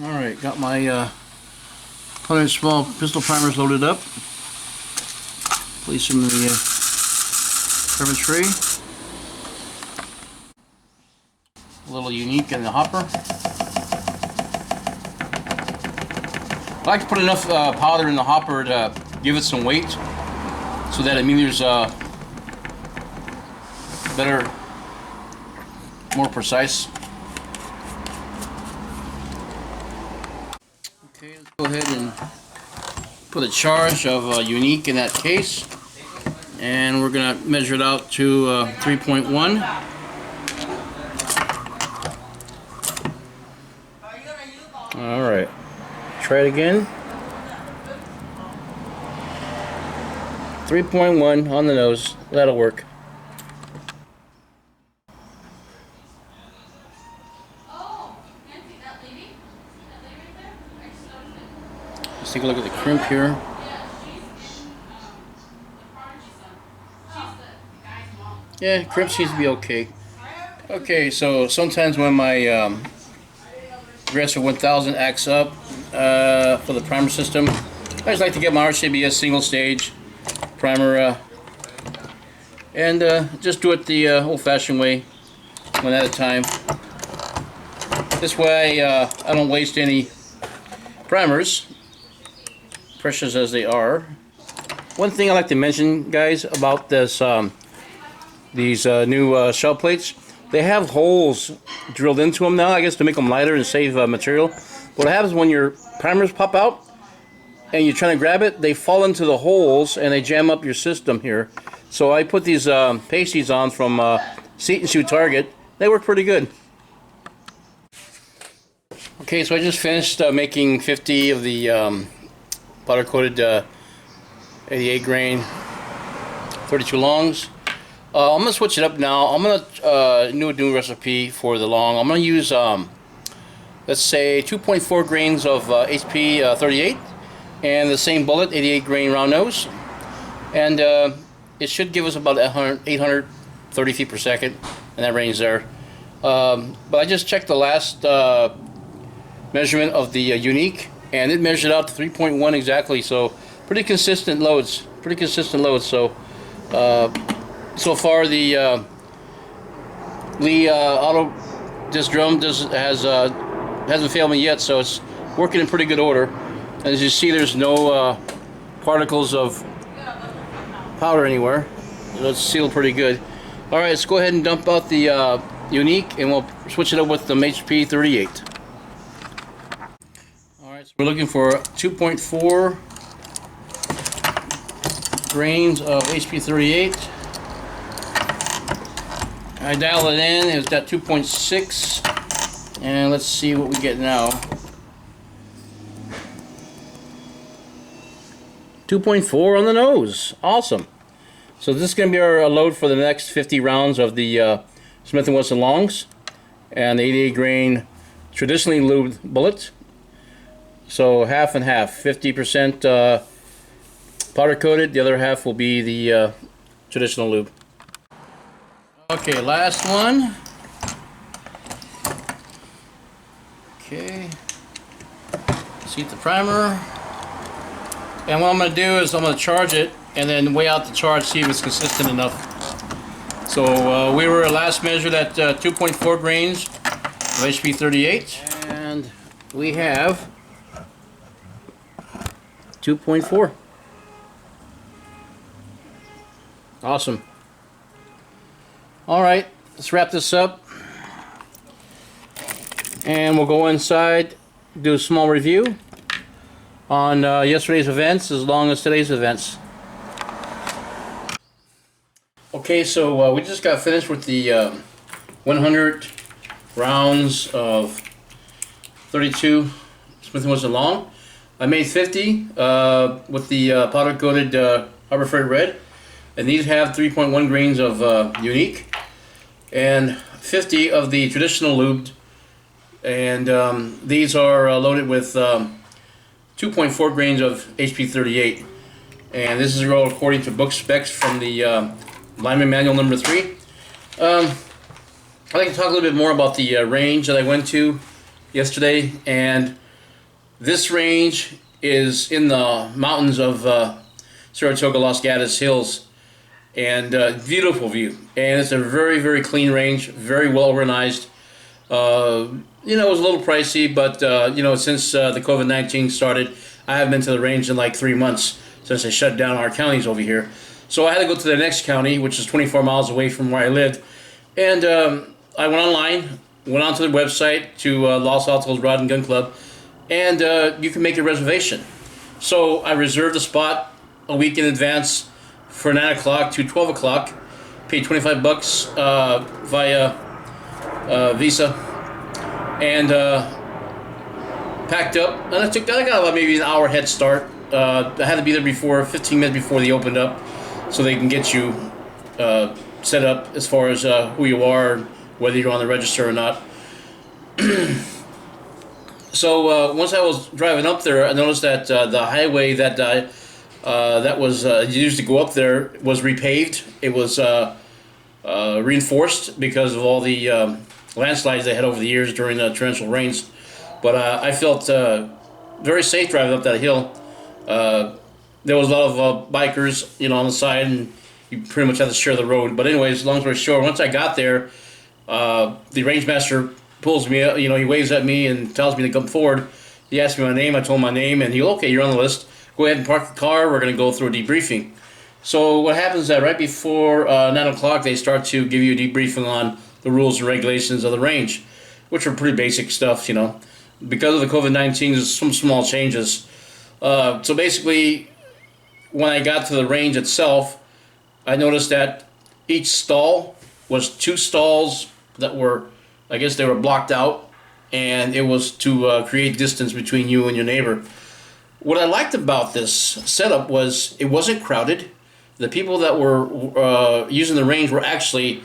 Alright, got my 100 small pistol primers loaded up. Place them in the primer tray. A little unique in the hopper. I like to put enough powder in the hopper to give it some weight so that it meters better, more precise. Okay, let's go ahead and put a charge of unique in that case, and we're going to measure it out to 3.1. Alright, try it again. 3.1 on the nose, that'll work. Let's take a look at the crimp here. Yeah, crimp seems to be okay. Okay, so sometimes when my Aggressor 1000 acts up for the primer system, I just like to get my RCBS single stage primer and just do it the old-fashioned way, one at a time. This way I don't waste any primers, precious as they are. One thing I like to mention, guys, about this these new shell plates, they have holes drilled into them now, I guess, to make them lighter and save material. What happens when your primers pop out and you're trying to grab it, they fall into the holes and they jam up your system here. So I put these pasties on from Seat and Shoe Target. They work pretty good. Okay, so I just finished making 50 of the powder coated 88 grain 32 longs. I'm going to switch it up now. I'm going to do a new recipe for the long. I'm going to use, let's say, 2.4 grains of HP 38 and the same bullet, 88 grain round nose. And it should give us about 830 feet per second in that range there. But I just checked the last measurement of the unique, and it measured out to 3.1 exactly. So pretty consistent loads. So far, the Lee auto disc drum hasn't failed me yet, so it's working in pretty good order. As you see, there's no particles of powder anywhere, so it's sealed pretty good. All right, let's go ahead and dump out the unique, and we'll switch it up with the HP 38. All right, so we're looking for 2.4 grains of HP 38. I dialed it in, it was at 2.6, and let's see what we get now. 2.4 on the nose, awesome. So this is going to be our load for the next 50 rounds of the Smith & Wesson longs, and the 88 grain traditionally lubed bullet. So half and half, 50% powder coated, the other half will be the traditional lube. Okay, last one. Okay, seat the primer. And what I'm going to do is I'm going to charge it and then weigh out the charge, see if it's consistent enough. So we were last measured at 2.4 grains of HP 38, and we have 2.4. Awesome. Alright, let's wrap this up, and we'll go inside, do a small review on yesterday's events as long as today's events. Okay, so we just got finished with the 100 rounds of 32 Smith & Wesson long. I made 50 with the powder coated Harbor Freight Red, and these have 3.1 grains of unique and 50 of the traditional lubed, and these are loaded with 2.4 grains of HP 38, and this is all according to book specs from the Lineman Manual number 3. I'd like to talk a little bit more about the range that I went to yesterday, and this range is in the mountains of Saratoga, Los Gatos Hills, and beautiful view. And it's a very, very clean range, very well organized. You know, it was a little pricey, but you know, since the COVID-19 started, I haven't been to the range in like 3 months since they shut down our counties over here. So I had to go to the next county, which is 24 miles away from where I lived, and I went online, went onto the website to Los Altos Rod and Gun Club, and you can make a reservation. So I reserved a spot a week in advance for 9 o'clock to 12 o'clock, paid $25 via Visa, and packed up. And I got about maybe an hour head start. I had to be there before 15 minutes before they opened up, so they can get you set up as far as who you are, whether you're on the register or not. So once I was driving up there, I noticed that the highway that that was used to go up there was repaved. It was reinforced because of all the landslides they had over the years during the torrential rains. But I felt very safe driving up that hill. There was a lot of bikers, you know, on the side, and you pretty much had to share the road. But anyways, long story short, once I got there, the range master pulls me up, you know, he waves at me and tells me to come forward. He asked me my name, I told him my name, and he, okay, you're on the list. Go ahead and park the car, we're going to go through a debriefing. So what happens is that right before 9 o'clock, they start to give you a debriefing on the rules and regulations of the range, which are pretty basic stuff, you know. Because of the COVID-19, there's some small changes. So basically, when I got to the range itself, I noticed that each stall was 2 stalls that were, I guess they were blocked out, and it was to create distance between you and your neighbor. What I liked about this setup was it wasn't crowded. The people that were using the range were actually,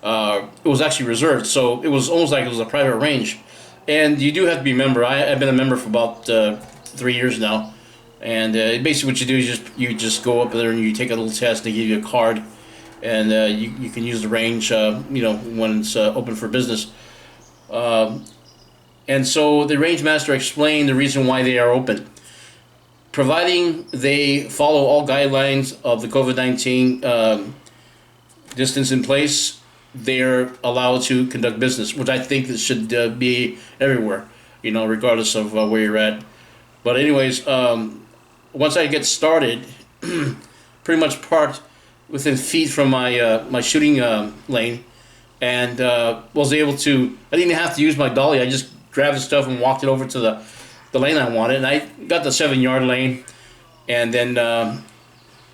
it was actually reserved, so it was almost like it was a private range. And you do have to be a member. I've been a member for about 3 years now. And basically what you do is you just go up there and you take a little test. They give you a card, and you can use the range, you know, when it's open for business. And so the range master explained the reason why they are open. Providing they follow all guidelines of the COVID-19 distance in place, they're allowed to conduct business, which I think it should be everywhere, you know, regardless of where you're at. But anyways, once I get started, pretty much parked within feet from my my shooting lane, and was able to, I didn't even have to use my dolly. I just grabbed the stuff and walked it over to the lane I wanted, and I got the 7-yard lane, and then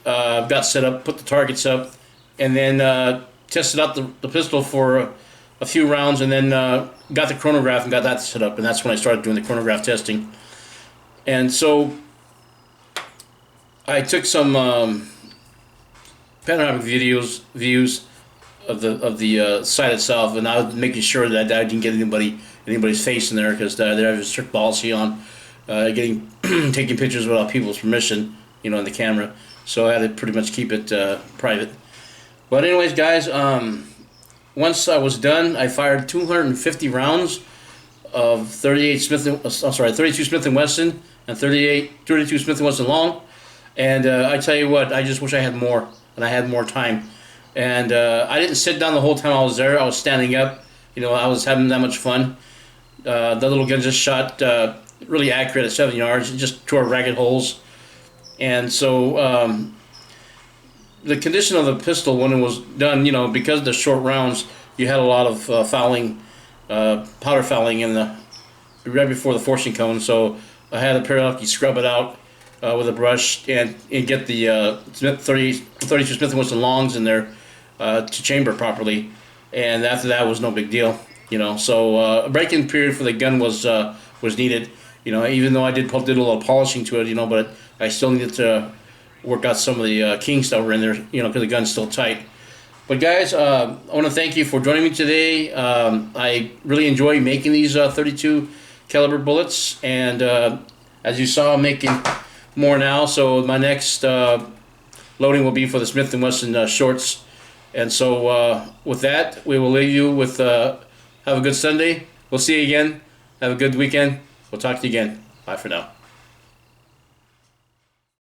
got set up, put the targets up, and then tested out the pistol for a few rounds, and then got the chronograph and got that set up, and that's when I started doing the chronograph testing. And so I took some panoramic views of the site itself, and I was making sure that I didn't get anybody's face in there, because they have a strict policy on taking pictures without people's permission, you know, in the camera. So I had to pretty much keep it private. But anyways, guys, once I was done, I fired 250 rounds of 32 Smith & Wesson and 32 Smith & Wesson long. And I tell you what, I just wish I had more, and I had more time. And I didn't sit down the whole time I was there. I was standing up. You know, I was having that much fun. The little gun just shot really accurate at 7 yards. It just tore ragged holes. And so the condition of the pistol when it was done, you know, because of the short rounds, you had a lot of fouling, powder fouling in the right before the forcing cone. So I had to periodically scrub it out with a brush and get the 32 Smith & Wesson longs in there to chamber properly. And after that was no big deal, you know. So a break-in period for the gun was needed, you know. Even though I did a little polishing to it, you know, but I still needed to work out some of the kinks that were in there, you know, because the gun's still tight. But guys, I want to thank you for joining me today. I really enjoy making these 32 caliber bullets, and as you saw, I'm making more now. So my next loading will be for the Smith & Wesson shorts. And so with that, we will leave you with have a good Sunday. We'll see you again. Have a good weekend. We'll talk to you again. Bye for now.